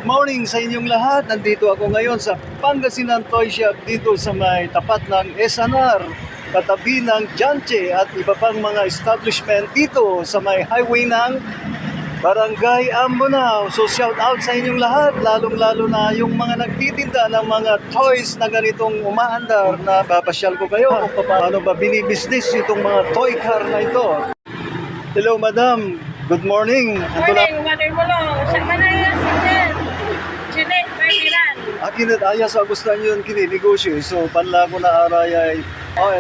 morning sa inyong lahat. Nandito ako ngayon sa Pangasinan Toy Shop dito sa may tapat ng SNR, katabi ng Janche at iba pang mga establishment dito sa may highway ng Barangay Ambonao. So shout out sa inyong lahat, lalong-lalo na yung mga nagtitinda ng mga toys na ganitong umaandar na papasyal ko kayo kung paano ba binibusiness itong mga toy car na ito. Hello madam, good morning. Morning, mother mo lang. Siya man na yung sinyan. Jeanette, Martiran. Akin at ayas sa gusto nyo yung kininegosyo. So panla ko na aray ay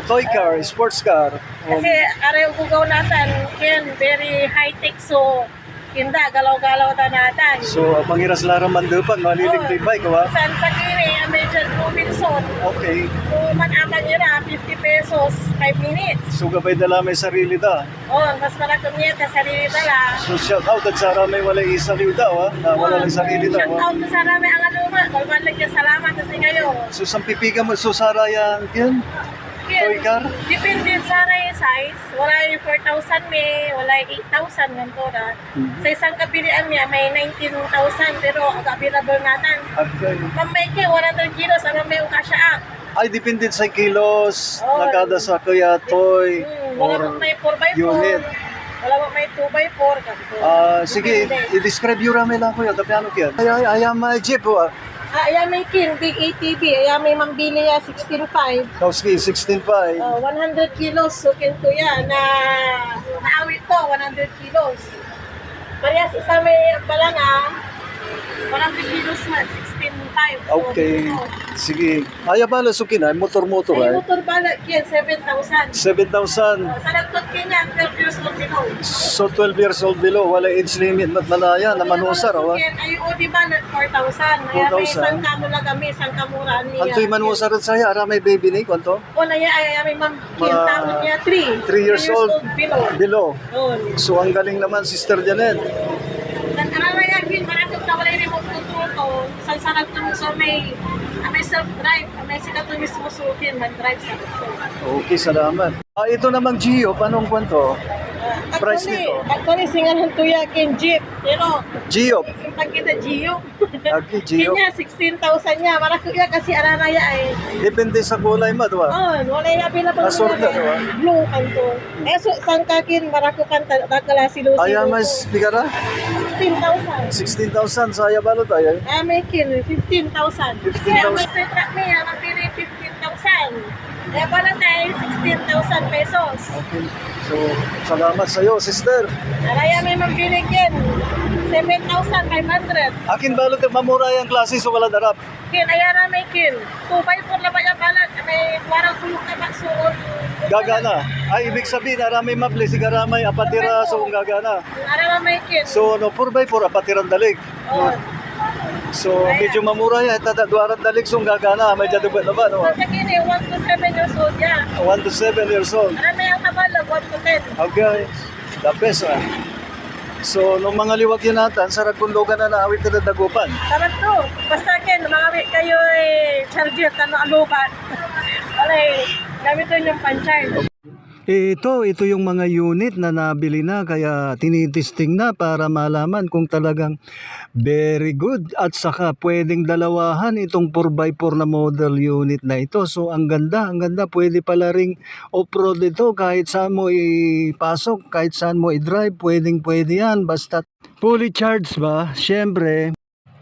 toy car, sports car. Kasi araw gugaw natin, yan, very high-tech. So, kinda, galaw-galaw ta natin. So pangiras lara mandupan, malilig bike ha? Saan sa kini, American Robinson. Okay. Kung man-aman nyo na, 50 pesos, 5 minutes. So gabay dala may sarili ta. Oh, mas malaking niya, sarili tala. So shout out at Sara may wala isaliw daw na wala lang sarili daw. Shout out sa rami ang aluma. Kalman lang yung salamat kasi ngayon. So sa pipiga mo, so Sara yan? Toy car? Depende sa yung size. Wala yung 4,000 may, wala yung 8,000 ganito na. Sa isang kapilian niya, may 19,000 pero available natin. Okay. Mamay 100 kilos, ang may ukasya. Ay, depende sa kilos, nakada sa kaya toy, Wala or mo may 4x4. unit. Wala mo may 2x4. Sige, i-describe yung rami lang ko yun, tapi ano kyan? Ay, may jeep ho. Ayan may king, big ATV. Ayan may mambili ya, 16.5. Kowski, 16.5. 100 kilos, so kinto yan na naawit to, 100 kilos. Parehas isa may balanga, 100 kilos na, 16.5. Okay, sige. Ay, bala sukin ay, motor-motor Ay, ay. motor bala, yan, 7,000. 7,000. Sa nagtot kanya, 12 years old below. So 12 years old below, wala age limit, malaya, na manusar, ha? Ay, o di ba, 4,000. Kaya may 4,000. isang kamo lang kami, isang kamuraan niya. Anto'y manusar at saya, ara may baby ni, kwanto? O na yan, ay may mamkin, taon niya, 3. 3 years old below. below. Yun. So ang galing naman, Sister Janet. Nagkararayakin, maraming na wala yung remote control to. Sansanag to so may self-drive. May sila to mismo sukin, mag-drive sa gusto. Okay, salamat. Ito namang Gio, panong kwanto? Price nito? Actually, singahan to yakin jeep. Pero, Gio. yung pagkita Gio. Okay, Gio. Kanya, 16,000 niya. Marako yan kasi araraya eh. Depende sa kulay mo, diba? Wala yung available Assorted, na diba? blue kanto. So, sangkakin, marako kanta, takala silo-silo. Ay, mas bigara? 16,000. 16,000, saya balot ay. May kin, 15,000. 15,000. Kaya may truck niya, mapili 15,000. Kaya pala tayo, 16,000 pesos. Okay. So, salamat sa'yo, sister. Araya may mapili kin, 7,500. Akin balot, mamura yung klase, so wala darap. Kin, ayara may kin. 2x4 na ba yung balat? May warang sulok na baksuon. Gagana. Ay, ibig sabihin, arami mapli, sigaramay, apatira, so kung gagana. Araya may kin. So, 4x4, apatiran dalig. So, medyo mamura yan. Duaran dalig, so gagana. May jadubat na ba, no? Sa kin, 1 to 7 years old yan. 1 to 7 years old. Araya may ang kabalag, 1 to 10. Okay. The best, ah. So, nung mga liwag yun natin, sa Ragunlogan na naawit ka na dagupan. Tama to. Basta kin, mga kayo charger, tanong alubat. Alay, gamit doon yung pan-charge. Ito yung mga unit na nabili na kaya tinitesting na para malaman kung talagang very good at saka pwedeng dalawahan itong 4x4 na model unit na ito. So ang ganda, pwede pala ring off-road ito kahit saan mo ipasok, kahit saan mo i-drive, pwede yan basta fully charged ba? Siyempre.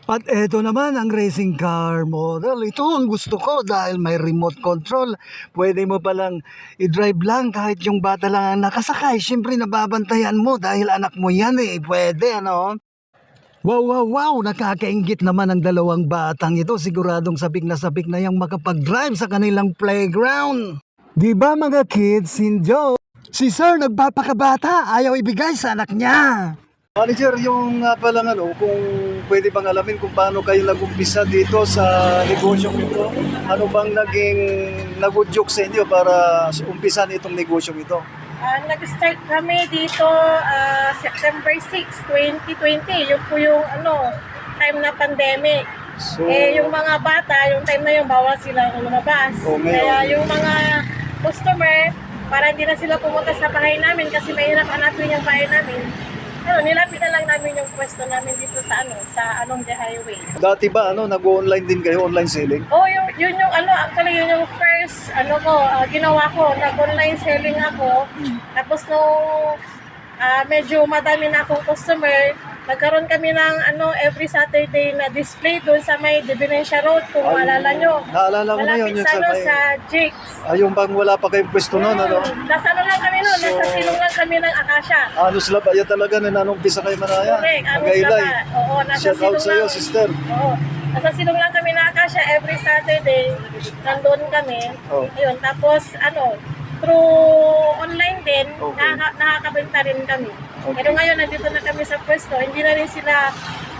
At eto naman ang racing car model. Ito ang gusto ko dahil may remote control. Pwede mo palang i-drive lang kahit yung bata lang ang nakasakay. Siyempre nababantayan mo dahil anak mo yan eh. Pwede ano? Wow! Nakakaingit naman ang dalawang batang ito. Siguradong sabik na yung makapag-drive sa kanilang playground. Di ba mga kids, Sinjo? Si Sir nagpapakabata. Ayaw ibigay sa anak niya. Manager, yung palang kung pwede bang alamin kung paano kayo nag-umpisa dito sa negosyong ito? Ano bang nag-udyok sa inyo para umpisan itong negosyong ito? Nag-start kami dito September 6, 2020. Yun po yung time na pandemic. So, Yung mga bata, yung time na yung bawal sila lumabas. Kaya yung mga customer, para hindi na sila pumunta sa bahay namin kasi mahirap hanapin yung bahay namin. Nilapit na lang namin yung pwesto namin dito sa Along the Highway. Dati ba, nag-online din kayo, online selling? Oh, yun yung actually yun yung first ginawa ko, nag-online selling ako. Tapos nung medyo madami na akong customer, nagkaroon kami ng every Saturday na display doon sa may Divinencia Road, kung maalala nyo. Naalala ko na yun, Malapit yun sa may... sa Jake's. Yung bang wala pa kayong pwesto noon, Nasa lang kami noon, nasa silong lang kami ng Akasha. Anos Laba, yan talaga, nanumpisa kayo manaya. Correct, Magaylay. Oo, nasa Shout out silong sa'yo, lang. sister. Oo. Nasa silong lang kami na Akasha every Saturday. Nandun kami. Oh. Ayun, tapos through online din, Okay. nakakabenta rin kami. Okay. Pero ngayon, nandito na kami sa pwesto, hindi na rin sila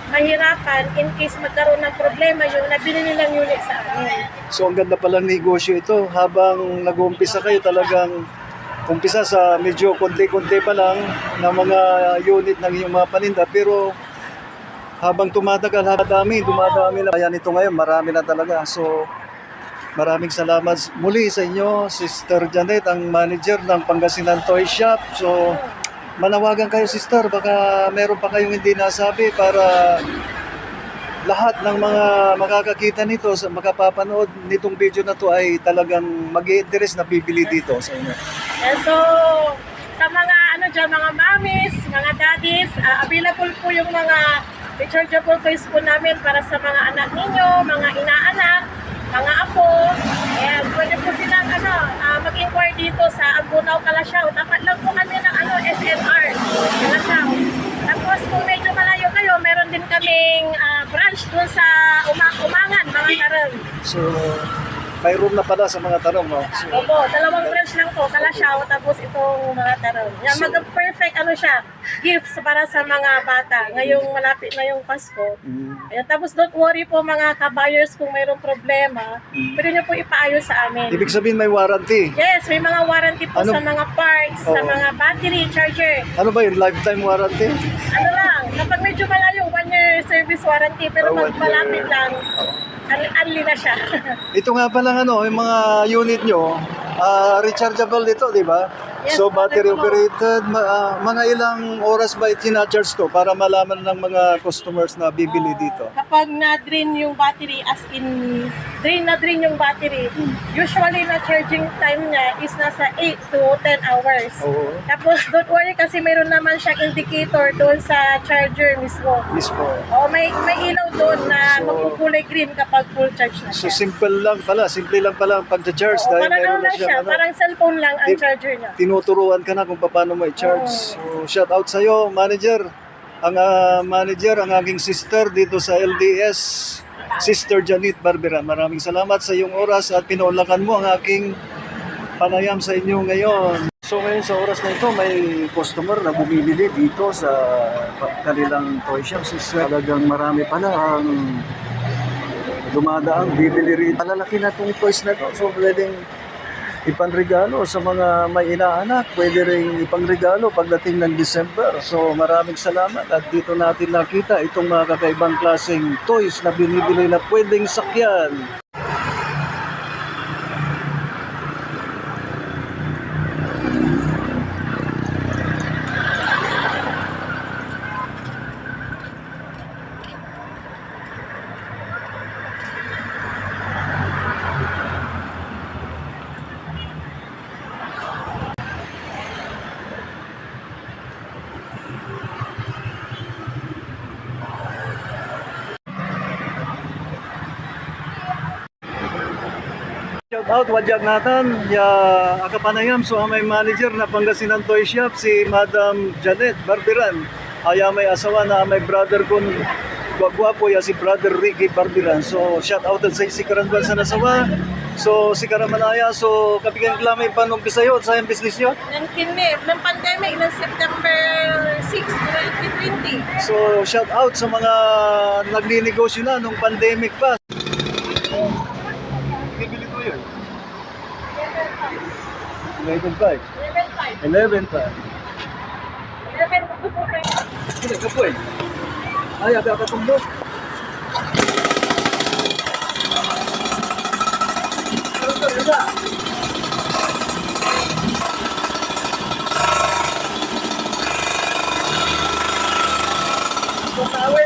mahirapan in case magkaroon ng problema yung nabili nilang unit sa amin. So ang ganda palang negosyo ito. Habang nag-uumpisa kayo talagang umpisa sa medyo konti-konti pa lang na mga unit ng iyong mga paninda. Pero habang tumatagal, dumadami na. Kaya nito ngayon, marami na talaga. So maraming salamat muli sa inyo, Sister Janet, ang manager ng Pangasinan Toy Shop. So manawagan kayo, sister, baka meron pa kayong hindi nasabi para lahat ng mga makakakita nito, makapapanood nitong video na to ay talagang mag-i-interest na bibili dito sa inyo. And so, sa mga mga mommies, mga daddies, available po yung mga rechargeable toys po namin para sa mga anak ninyo, mga inaanak, mga apo. And pwede po silang mag-inquire dito sa Ambunaw, Kalasyaw. Tapat lang po kami ng SNR, Kalasyaw. Tapos kung medyo malayo kayo, meron din kaming branch dun sa Umangan, mga Tarang. So, may room na pala sa mga tarong, no? So, Opo, dalawang branch lang po, Kalasyaw, tapos itong mga Tarang. Yan, mag-perfect siya, gifts para sa mga bata. Ngayong malapit na yung Pasko. Ayan, tapos don't worry po mga ka-buyers kung mayroong problema, pwede nyo po ipaayos sa amin. ibig sabihin may warranty. Yes, may mga warranty po Ano? sa mga parts, sa Oo. mga battery, charger. Ano ba yun? Lifetime warranty? Ano lang, kapag medyo malayo, 1-year service warranty, pero Oh, pag 1 year. malapit lang, unli na siya. Ito nga pala yung mga unit nyo, rechargeable dito, di ba? Yes, So battery po. operated, mga ilang oras ba tina-charge to para malaman ng mga customers na bibili dito? Kapag na-drain yung battery, as in, drain yung battery, usually na charging time niya is nasa 8 to 10 hours. Oo. Tapos don't worry kasi mayroon naman siyang indicator doon sa charger mismo. Mismo. O may ilaw doon na So, magkukulay green kapag full charge na So siya. simple lang pala ang pag-charge Oo, dahil parang meron na lang siya, siyang parang cellphone lang ang Tip- charger niya. tinuturuan ka na kung paano mo i-charge. So shout out sa iyo, manager. Ang manager, ang aking sister dito sa LDS, Sister Janet Barbera. Maraming salamat sa iyong oras at pinaunlakan mo ang aking panayam sa inyo ngayon. So ngayon sa oras na ito, may customer na bumibili dito sa kanilang toy shop. So talagang marami pala ang dumadaang bibili rito. Malalaki na itong toys na to. So pwedeng ipanregalo sa mga may inaanak. Pwede rin ipangregalo pagdating ng December. So maraming salamat at dito natin nakita itong mga kakaibang klaseng toys na binibili na pwedeng sakyan. Shout out, wadyag natin, akapanayam, so may manager na Pangasinan Toy Shop, si Madam Janet Barberan. Ay may asawa na may brother kun gwagwapo ya si brother Ricky Barberan. So shout out sa si Karanduan sa nasawa. So si Karamanaya, so kapigan klamay panumpisa yun sa yung business nyo. Nang kinip, ng pandemic, ng September 6, 2020. So shout out sa mga nagninegosyo na nung pandemic pa. Bibili ko yun. 11.5. Level 5. 11.5. Level 5. Hindi, kapoy. Ay, abi ako tumbok. Tawe.